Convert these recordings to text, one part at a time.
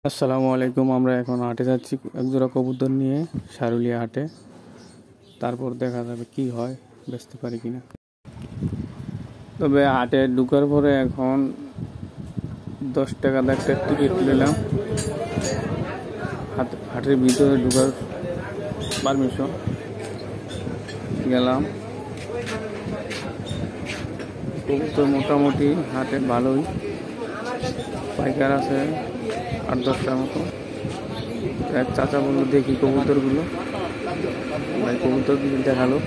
আসসালামু আলাইকুম। আমরা এখন হাটে যাচ্ছি একজোড়া কবুতর নিয়ে, সারুলিয়া হাটে। তারপর দেখা যাবে কি হয়, বেচতে পারি কিনা। তবে হাটে ঢুকার পরে এখন 10 টাকা একটা টিকিট নিলাম। হাটের ভিতরে ঢুকার পারমিশন গেলাম। কবুতর মোটামুটি হাটে ভালোই পাইকার আছে 8-10টার মতো। এক চাচা বললো দেখি কবুতরগুলো, ভাই কবুতর কিছু দেখালো।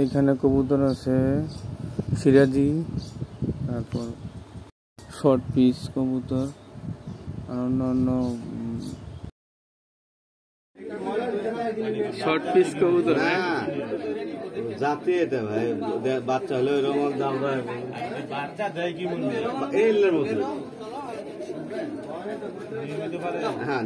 এইখানে কবুতর আছে সিরাজি, তারপর শর্ট পিস কবুতর আর অন্য শর্ট পিস কবুতর। জাতি এটা ভাই, বাচ্চা হলে ওইরকম দাম হয়। বাচ্চা দেয় কি মনে এলের মতো। হ্যাঁ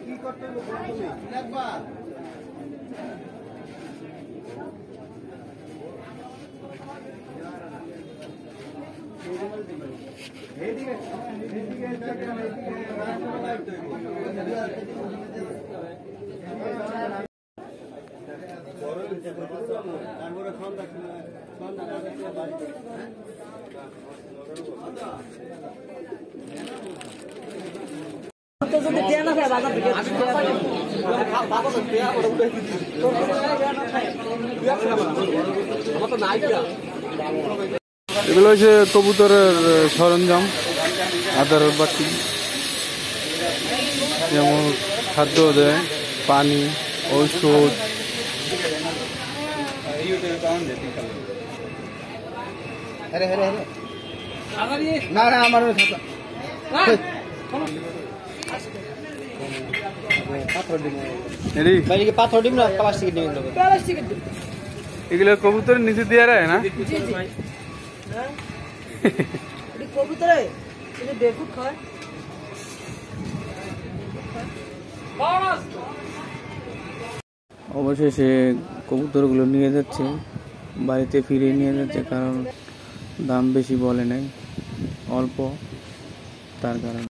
কি করতে একবার এগুলো হচ্ছে কবুতরের সরঞ্জাম, আদার বাটি, যেমন খাদ্য দেয়, পানি, ঔষধ। না না আমার পাথর ডিম না প্লাস্টিকের ডিম। এগুলো কবুতরের নিচে দিয়ে রায় না? অবশেষে কবুতরগুলো নিয়ে যাচ্ছে, বাড়িতে ফিরে নিয়ে যাচ্ছে, কারণ দাম বেশি বলে নাই, অল্প, তার কারণে।